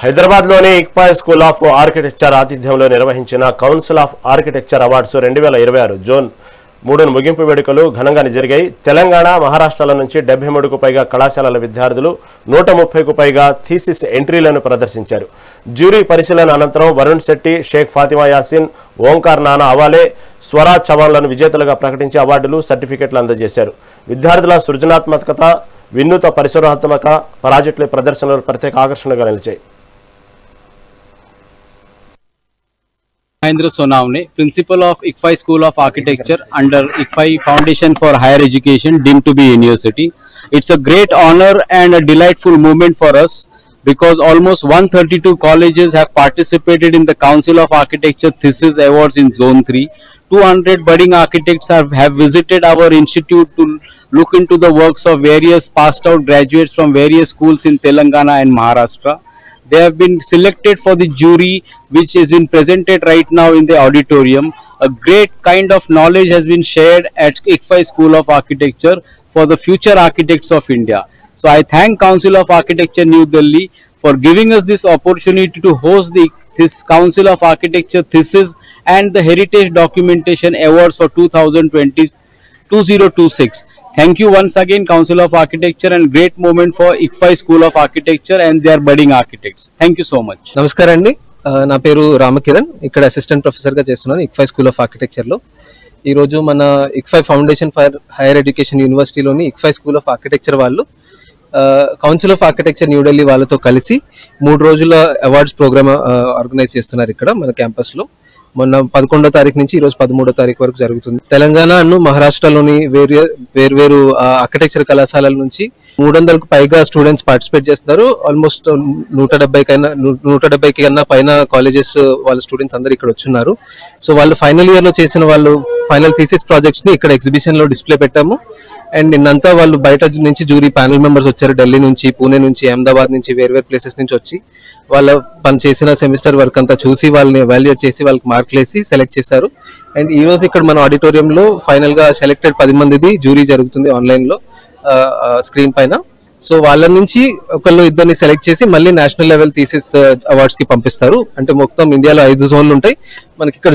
హైదరాబాద్లోని ICFAI school of architecture ఆతిథ్యంలో నిర్వహించిన council of architecture awards 2026 June 3 ముగింపు వేడుకలు ఘనంగా జరిగాయి. తెలంగాణ, మహారాష్ట్రాల నుంచి 73కు పైగా కళాశాలల విద్యార్థులు 130కు పైగా థీసిస్ ఎంట్రీలను ప్రదర్శించారు. జ్యూరీ పరిశీలన అనంతరం వరుణ్ శెట్టి, షేక్ ఫాతిమా యాసిన్, ఓంకార్ నానా అవాలే, స్వరాజ్ చవాన్లను విజేతలుగా ప్రకటించి అవార్డులు, సర్టిఫికెట్లు అందజేశారు. విద్యార్థుల సృజనాత్మకత, వినూత్న పరిశోధనాత్మక ప్రాజెక్టుల ప్రదర్శనలు ప్రత్యేక ఆకర్షణగా నిలిచాయి. Mahendra Sonavne, Principal of ICFI School of Architecture under ICFI Foundation for Higher Education, deemed to be university. It's a great honor and a delightful moment for us because almost 132 colleges have participated in the Council of Architecture Thesis Awards in Zone 3. 200 budding architects have visited our institute to look into the works of various passed out graduates from various schools in Telangana and Maharashtra. They have been selected for the jury, which has been presented right now in the auditorium. A great kind of knowledge has been shared at ICFI School of Architecture for the future architects of India. So I thank Council of Architecture New Delhi for giving us this opportunity to host this Council of Architecture Thesis and the Heritage Documentation Awards for 2026. Thank you once again, Council of Architecture, and great moment for ICFI School of Architecture and their budding architects. Thank you so much. నమస్కారం అండి, నా పేరు రామకిరణ్. ఇక్కడ assistant ప్రొఫెసర్గా చేస్తున్నాను ICFI school of ఆర్కిటెక్చర్లో. ఈరోజు మన ICFI foundation for higher education యూనివర్సిటీలోని ICFI స్కూల్ ఆఫ్ ఆర్కిటెక్చర్ వాళ్ళు కౌన్సిల్ ఆఫ్ ఆర్కిటెక్చర్ న్యూఢిల్లీ వాళ్ళతో కలిసి 3 రోజుల అవార్డ్స్ ప్రోగ్రామ్ ఆర్గనైజ్ చేస్తున్నారు ఇక్కడ మన క్యాంపస్లో. మొన్న 11వ తారీఖు నుంచి ఈరోజు 13వ తారీఖు వరకు జరుగుతుంది. తెలంగాణ అను మహారాష్ట్రలోని వేర్వేరు ఆర్కిటెక్చర్ కళాశాలల నుంచి 300కు పైగా స్టూడెంట్స్ పార్టిసిపేట్ చేస్తున్నారు. ఆల్మోస్ట్ 170కి కన్నా పైన కాలేజెస్ వాళ్ళ స్టూడెంట్స్ అందరు ఇక్కడ వచ్చున్నారు. సో వాళ్ళు ఫైనల్ ఇయర్ లో చేసిన వాళ్ళు ఫైనల్ థీసిస్ ప్రాజెక్ట్స్ ని ఇక్కడ ఎగ్జిబిషన్ లో డిస్ప్లే పెట్టాము. అండ్ నిన్నంతా వాళ్ళు బయట నుంచి జూరీ ప్యానల్ మెంబర్స్ వచ్చారు. ఢిల్లీ నుంచి, పూణే నుంచి, అహ్మదాబాద్ నుంచి, వేర్వేరు ప్లేసెస్ నుంచి వచ్చి వాళ్ళ పని చేసిన సెమిస్టర్ వర్క్ అంతా చూసి వాళ్ళని ఎవాల్యుయేట్ చేసి వాళ్ళకి మార్కులు వేసి సెలెక్ట్ చేశారు. అండ్ ఈ రోజు ఇక్కడ మన ఆడిటోరియంలో ఫైనల్ గా సెలెక్టెడ్ 10 మందిది జ్యూరీ జరుగుతుంది ఆన్లైన్ లో స్క్రీన్ పైన. సో వాళ్ళ నుంచి ఒకళ్ళు ఇద్దరిని సెలెక్ట్ చేసి మళ్ళీ నేషనల్ లెవెల్ థీసిస్ అవార్డ్స్ కి పంపిస్తారు. అంటే మొత్తం ఇండియాలో 5 జోన్లు ఉంటాయి మనకి. ఇక్కడ